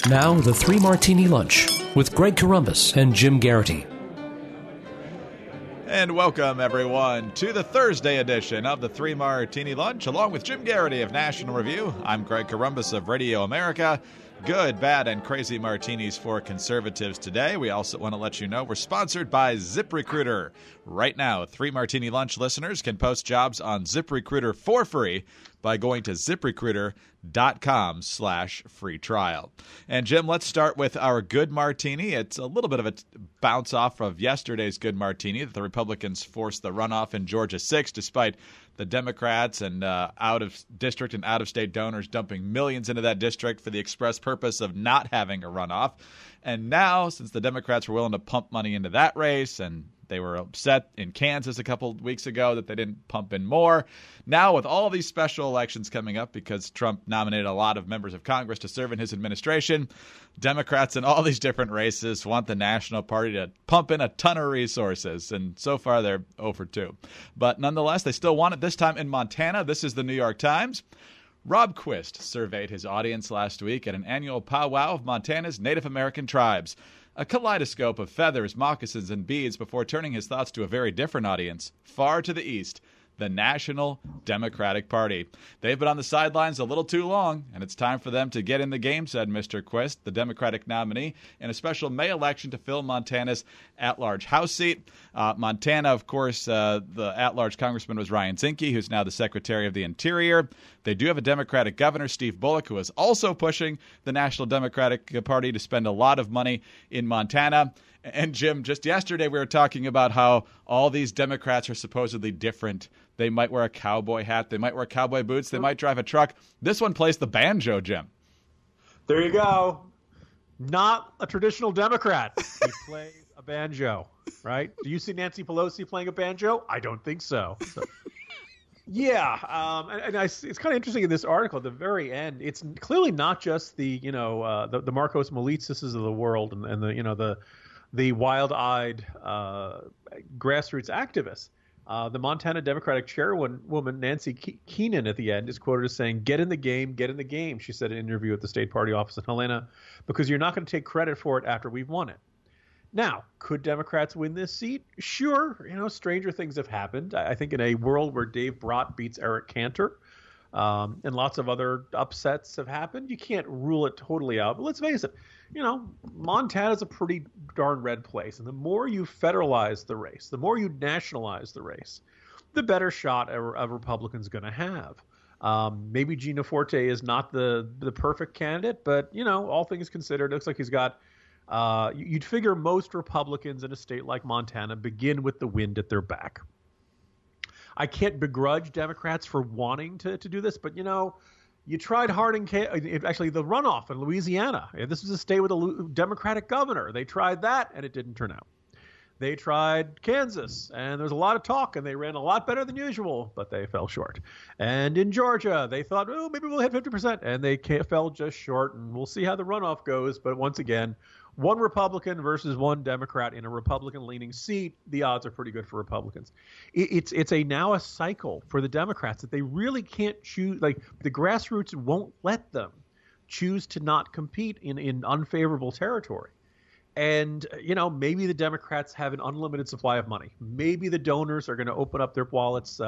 Now, the Three Martini Lunch with Greg Corombos and Jim Geraghty. And welcome, everyone, to the Thursday edition of the Three Martini Lunch, along with Jim Geraghty of National Review. I'm Greg Corombos of Radio America. Good, bad, and crazy martinis for conservatives today. We also want to let you know we're sponsored by ZipRecruiter. Right now, Three Martini Lunch listeners can post jobs on ZipRecruiter for free by going to ZipRecruiter.com/free trial. And Jim, let's start with our good martini. It's a little bit of a bounce off of yesterday's good martini that the Republicans forced the runoff in Georgia 6, despite the Democrats and out-of-district and out-of-state donors dumping millions into that district for the express purpose of not having a runoff. And now, since the Democrats were willing to pump money into that race, and they were upset in Kansas a couple of weeks ago that they didn't pump in more. Now, with all these special elections coming up, because Trump nominated a lot of members of Congress to serve in his administration, Democrats in all these different races want the National Party to pump in a ton of resources. And so far, they're 0 for 2. But nonetheless, they still want it this time in Montana. This is the New York Times. Rob Quist surveyed his audience last week at an annual powwow of Montana's Native American tribes. A kaleidoscope of feathers, moccasins, and beads before turning his thoughts to a very different audience, far to the east, the National Democratic Party. They've been on the sidelines a little too long, and it's time for them to get in the game, said Mr. Quist, the Democratic nominee, in a special May election to fill Montana's at-large House seat. Montana, of course, the at-large congressman was Ryan Zinke, who's now the Secretary of the Interior. They do have a Democratic governor, Steve Bullock, who is also pushing the National Democratic Party to spend a lot of money in Montana. And Jim, just yesterday we were talking about how all these Democrats are supposedly different. They might wear a cowboy hat. They might wear cowboy boots. They might drive a truck. This one plays the banjo, Jim. There you go. Not a traditional Democrat. He plays a banjo, right? Do you see Nancy Pelosi playing a banjo? I don't think so. Yeah, it's kind of interesting in this article at the very end. It's clearly not just the the Marcos Malitzes of the world and the wild-eyed grassroots activists. The Montana Democratic chairwoman, Nancy Keenan, at the end is quoted as saying, get in the game, she said in an interview at the state party office in Helena, because you're not going to take credit for it after we've won it. Now, could Democrats win this seat? Sure. Stranger things have happened. I think in a world where Dave Brott beats Eric Cantor, and lots of other upsets have happened, you can't rule it totally out. But let's face it, Montana's a pretty darn red place. And the more you federalize the race, the more you nationalize the race, the better shot a Republican's going to have. Maybe Gina Forte is not the perfect candidate, but, all things considered, it looks like he's got you'd figure most Republicans in a state like Montana begin with the wind at their back. I can't begrudge Democrats for wanting to do this, but, you tried hard actually the runoff in Louisiana. This was a state with a Democratic governor. They tried that, and it didn't turn out. They tried Kansas, and there was a lot of talk, and they ran a lot better than usual, but they fell short. And in Georgia, they thought, maybe we'll hit 50%, and they fell just short, and we'll see how the runoff goes. But once again, one Republican versus one Democrat in a Republican-leaning seat, the odds are pretty good for Republicans. It's now a cycle for the Democrats that they really can't choose. Like, the grassroots won't let them choose to not compete in unfavorable territory. And, maybe the Democrats have an unlimited supply of money. Maybe the donors are going to open up their wallets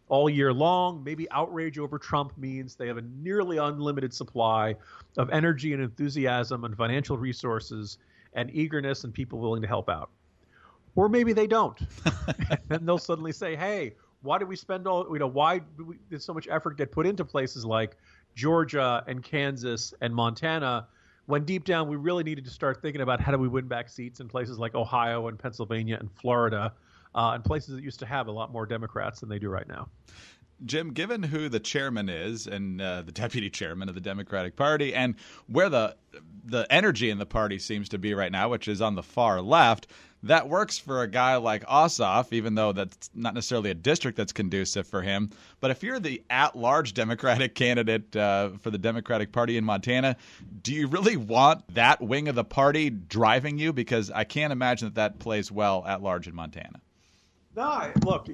all year long. Maybe outrage over Trump means they have a nearly unlimited supply of energy and enthusiasm and financial resources and eagerness and people willing to help out. Or maybe they don't. And they'll suddenly say, hey, why did we spend why did so much effort get put into places like Georgia and Kansas and Montana when deep down we really needed to start thinking about how do we win back seats in places like Ohio and Pennsylvania and Florida, and places that used to have a lot more Democrats than they do right now. Jim, given who the chairman is and the deputy chairman of the Democratic Party and where the energy in the party seems to be right now, which is on the far left, that works for a guy like Ossoff, even though that's not necessarily a district that's conducive for him. But if you're the at-large Democratic candidate for the Democratic Party in Montana, do you really want that wing of the party driving you? Because I can't imagine that plays well at large in Montana. No, look,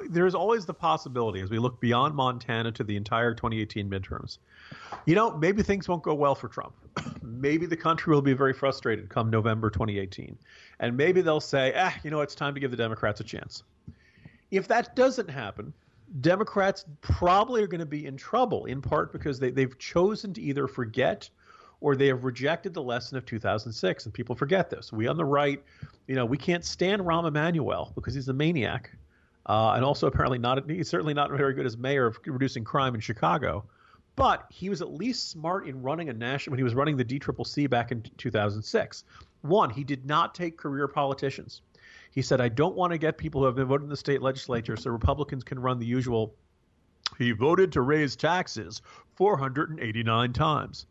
there's always the possibility as we look beyond Montana to the entire 2018 midterms. Maybe things won't go well for Trump. Maybe the country will be very frustrated come November 2018. And maybe they'll say, it's time to give the Democrats a chance. If that doesn't happen, Democrats probably are going to be in trouble, in part because they've chosen to either forget or they have rejected the lesson of 2006. And people forget this. We on the right, we can't stand Rahm Emanuel because he's a maniac. And also apparently he's certainly not very good as mayor of reducing crime in Chicago. But he was at least smart in running when he was running the DCCC back in 2006. One, he did not take career politicians. He said, I don't want to get people who have been voted in the state legislature so Republicans can run the usual, he voted to raise taxes 489 times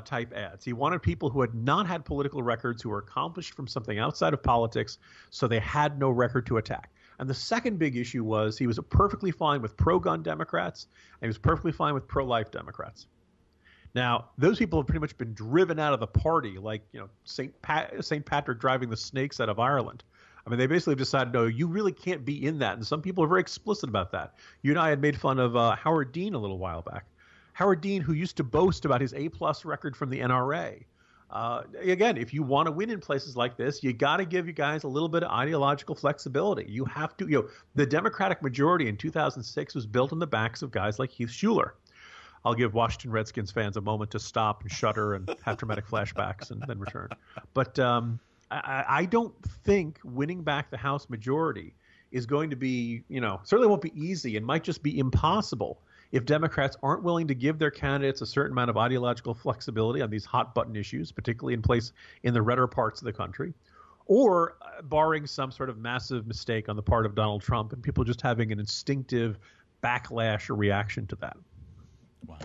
type ads. He wanted people who had not had political records, who were accomplished from something outside of politics, so they had no record to attack. And the second big issue was he was perfectly fine with pro-gun Democrats, and he was perfectly fine with pro-life Democrats. Now, those people have pretty much been driven out of the party, like St. Patrick driving the snakes out of Ireland. I mean, they basically decided, no, you really can't be in that. And some people are very explicit about that. You and I had made fun of Howard Dean a little while back. Howard Dean, who used to boast about his A-plus record from the NRA. Again, if you want to win in places like this, you got to give you guys a little bit of ideological flexibility. You have to, the Democratic majority in 2006 was built on the backs of guys like Heath Shuler. I'll give Washington Redskins fans a moment to stop and shudder and have dramatic flashbacks and then return. But I don't think winning back the House majority is going to be, certainly won't be easy and might just be impossible if Democrats aren't willing to give their candidates a certain amount of ideological flexibility on these hot button issues, particularly in the redder parts of the country, or barring some sort of massive mistake on the part of Donald Trump and people just having an instinctive backlash or reaction to that. Wow.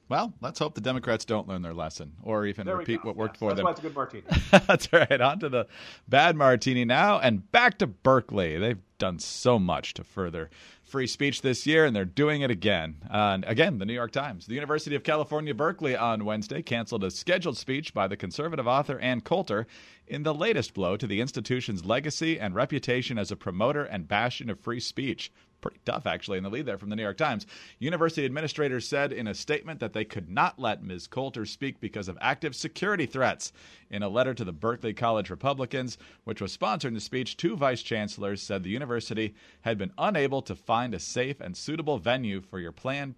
Well, let's hope the Democrats don't learn their lesson or even repeat what worked for them. That's why it's a good martini. That's right. On to the bad martini now and back to Berkeley. They've done so much to further free speech this year, and they're doing it again. Again, the New York Times. The University of California-Berkeley on Wednesday canceled a scheduled speech by the conservative author Ann Coulter in the latest blow to the institution's legacy and reputation as a promoter and bastion of free speech. Pretty tough, actually, in the lead there from the New York Times. University administrators said in a statement that they could not let Ms. Coulter speak because of active security threats. In a letter to the Berkeley College Republicans, which was sponsoring the speech, two vice chancellors said the university had been unable to find a safe and suitable venue for your planned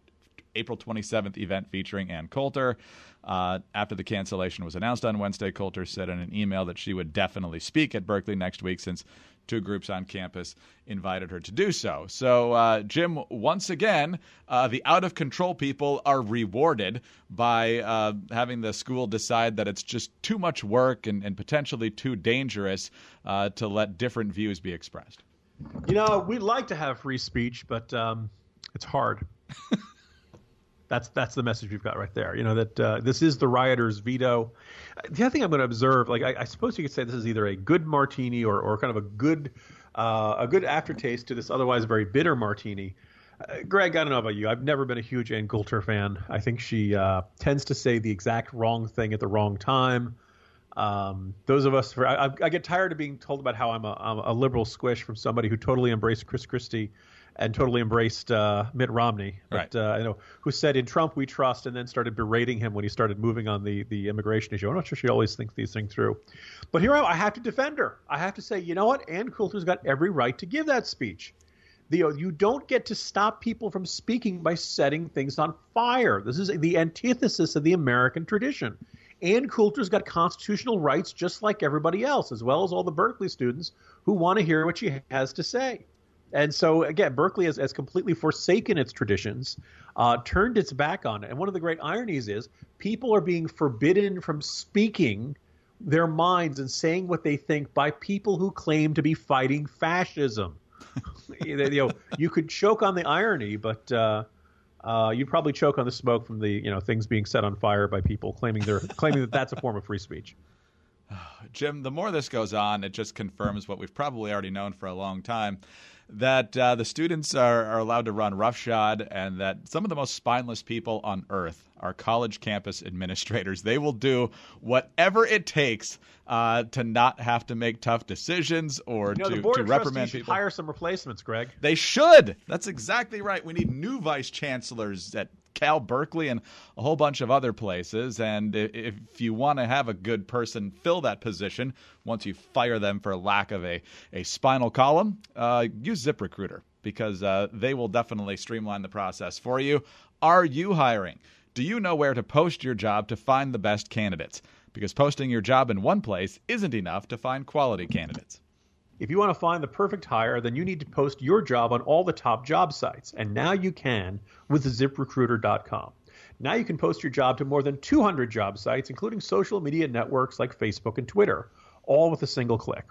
April 27th event featuring Ann Coulter. After the cancellation was announced on Wednesday, Coulter said in an email that she would definitely speak at Berkeley next week since two groups on campus invited her to do so. So, Jim, once again, the out-of-control people are rewarded by having the school decide that it's just too much work and potentially too dangerous to let different views be expressed. We'd like to have free speech, but it's hard. That's the message we've got right there. That this is the rioters' veto. The other thing I'm going to observe, I suppose you could say this is either a good martini or kind of a good aftertaste to this otherwise very bitter martini. Greg, I don't know about you. I've never been a huge Ann Coulter fan. I think she tends to say the exact wrong thing at the wrong time. Those of us, I get tired of being told about how I'm a liberal squish from somebody who totally embraced Chris Christie and totally embraced Mitt Romney, right. Who said in Trump we trust, and then started berating him when he started moving on the immigration issue. I'm not sure she always thinks these things through. But here I have to defend her. I have to say, you know what? Ann Coulter's got every right to give that speech. You don't get to stop people from speaking by setting things on fire. This is the antithesis of the American tradition. Ann Coulter's got constitutional rights just like everybody else, as well as all the Berkeley students who want to hear what she has to say. And so, again, Berkeley has completely forsaken its traditions, turned its back on it. And one of the great ironies is people are being forbidden from speaking their minds and saying what they think by people who claim to be fighting fascism. You could choke on the irony, but you'd probably choke on the smoke from the things being set on fire by people claiming that that's a form of free speech. Jim, the more this goes on, it just confirms what we've probably already known for a long time, that the students are allowed to run roughshod, and that some of the most spineless people on earth are college campus administrators. They will do whatever it takes to not have to make tough decisions or the board to of reprimand trustees should people. hire some replacements, Greg. They should. That's exactly right. We need new vice chancellors at Cal, Berkeley, and a whole bunch of other places. And if you want to have a good person fill that position, once you fire them for lack of a spinal column, use ZipRecruiter, because they will definitely streamline the process for you. Are you hiring? Do you know where to post your job to find the best candidates? Because posting your job in one place isn't enough to find quality candidates. If you want to find the perfect hire, then you need to post your job on all the top job sites. And now you can with ZipRecruiter.com. Now you can post your job to more than 200 job sites, including social media networks like Facebook and Twitter, all with a single click.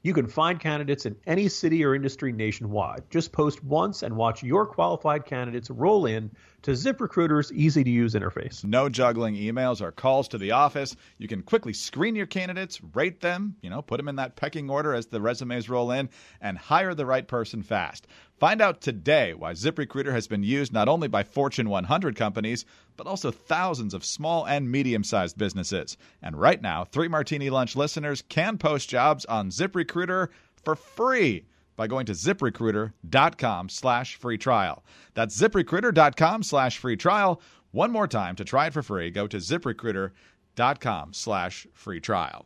You can find candidates in any city or industry nationwide. Just post once and watch your qualified candidates roll in to ZipRecruiter's easy-to-use interface. No juggling emails or calls to the office. You can quickly screen your candidates, rate them, put them in that pecking order as the resumes roll in, and hire the right person fast. Find out today why ZipRecruiter has been used not only by Fortune 100 companies, but also thousands of small and medium-sized businesses. And right now, 3 Martini Lunch listeners can post jobs on ZipRecruiter for free by going to ZipRecruiter.com/free trial. That's ZipRecruiter.com/free trial. One more time, to try it for free, go to ZipRecruiter.com/free trial.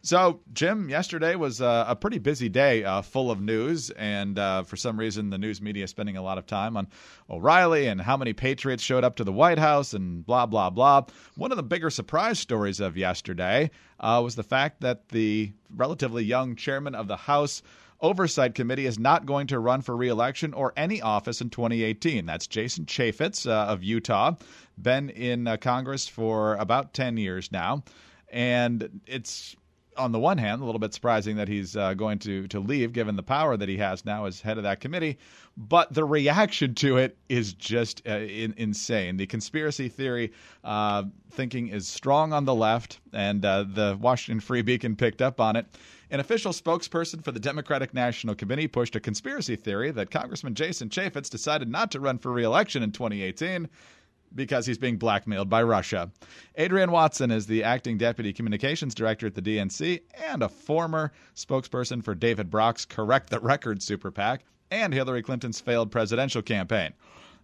So, Jim, yesterday was a pretty busy day full of news, and for some reason the news media is spending a lot of time on O'Reilly and how many Patriots showed up to the White House and blah, blah, blah. One of the bigger surprise stories of yesterday was the fact that the relatively young chairman of the House Oversight Committee is not going to run for re-election or any office in 2018. That's Jason Chaffetz of Utah, been in Congress for about 10 years now, and it's on the one hand, a little bit surprising that he's going to leave, given the power that he has now as head of that committee. But the reaction to it is just insane. The conspiracy theory thinking is strong on the left, and the Washington Free Beacon picked up on it. An official spokesperson for the Democratic National Committee pushed a conspiracy theory that Congressman Jason Chaffetz decided not to run for re-election in 2018 because he's being blackmailed by Russia. Adrian Watson is the acting deputy communications director at the DNC and a former spokesperson for David Brock's Correct the Record super PAC and Hillary Clinton's failed presidential campaign.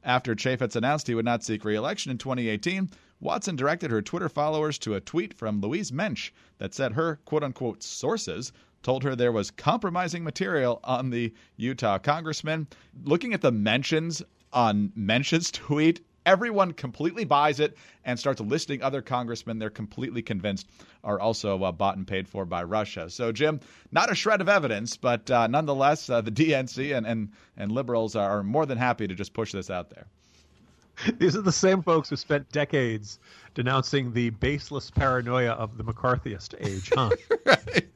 After Chaffetz announced he would not seek re-election in 2018, Watson directed her Twitter followers to a tweet from Louise Mensch that said her quote-unquote sources told her there was compromising material on the Utah congressman. Looking at the mentions on Mensch's tweet, everyone completely buys it and starts listing other congressmen they're completely convinced are also bought and paid for by Russia. So, Jim, not a shred of evidence, but nonetheless, the DNC and liberals are more than happy to just push this out there. These are the same folks who spent decades denouncing the baseless paranoia of the McCarthyist age, huh? Right.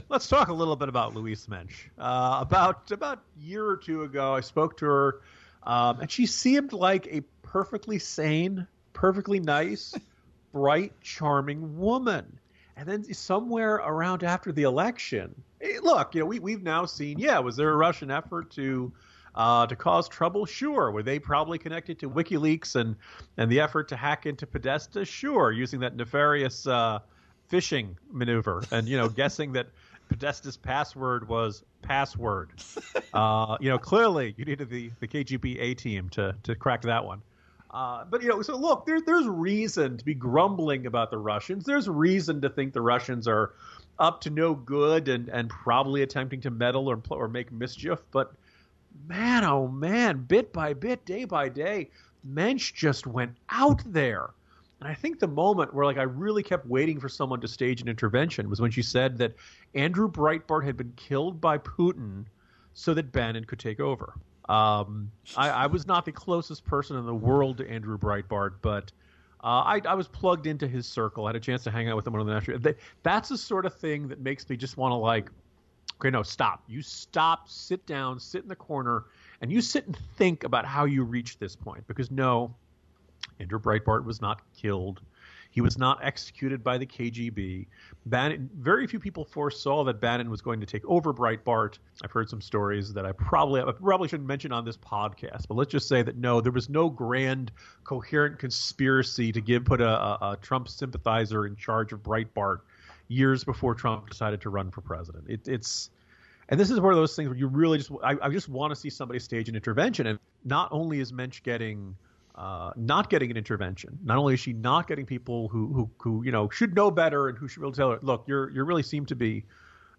Let's talk a little bit about Louise Mensch. About a year or two ago, I spoke to her, and she seemed like a perfectly sane, perfectly nice, bright, charming woman. And then somewhere around after the election, look, we've now seen, was there a Russian effort to cause trouble? Sure. Were they probably connected to WikiLeaks and the effort to hack into Podesta? Sure. Using that nefarious phishing maneuver and, guessing that Podesta's password was password. Clearly you needed the KGB A team to crack that one. But so look, there's reason to be grumbling about the Russians. There's reason to think the Russians are up to no good and probably attempting to meddle or make mischief. But man, oh man, bit by bit, day by day, Mensch just went out there. And I think the moment where I really kept waiting for someone to stage an intervention was when she said that Andrew Breitbart had been killed by Putin so that Bannon could take over. I was not the closest person in the world to Andrew Breitbart, but I was plugged into his circle. I had a chance to hang out with him on the national. That's the sort of thing that makes me just want to okay, no, stop. You stop, sit down, sit in the corner, and you sit and think about how you reached this point. Because no, Andrew Breitbart was not killed. He was not executed by the KGB. Very few people foresaw that Bannon was going to take over Breitbart. I've heard some stories that I probably shouldn't mention on this podcast, but let's just say that no, there was no grand, coherent conspiracy to put a Trump sympathizer in charge of Breitbart years before Trump decided to run for president. And this is one of those things where you really I just want to see somebody stage an intervention. And not only is Mensch not getting an intervention, not only is she not getting people who should know better and who should really tell her, look, you really seem to be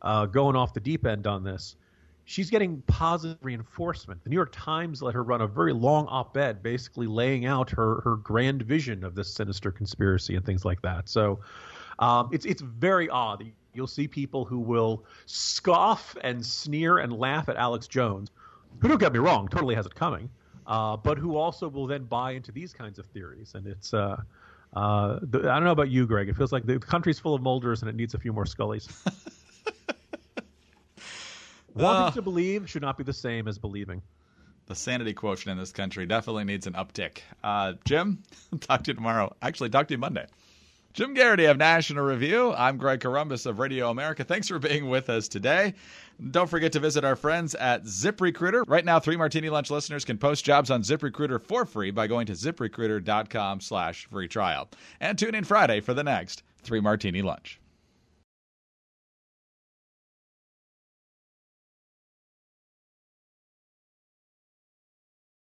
going off the deep end on this. She's getting positive reinforcement. The New York Times let her run a very long op-ed basically laying out her grand vision of this sinister conspiracy and things like that. So it's very odd. You'll see people who will scoff and sneer and laugh at Alex Jones, who, don't get me wrong, totally has it coming, but who also will then buy into these kinds of theories. And it's I don't know about you, Greg. It feels like the country's full of Mulders and it needs a few more Scullys. Wanting to believe should not be the same as believing. The sanity quotient in this country definitely needs an uptick. Jim, talk to you tomorrow. Actually, talk to you Monday. Jim Geraghty of National Review. I'm Greg Corombos of Radio America. Thanks for being with us today. Don't forget to visit our friends at ZipRecruiter. Right now, 3 Martini Lunch listeners can post jobs on ZipRecruiter for free by going to ziprecruiter.com/free trial. And tune in Friday for the next 3 Martini Lunch.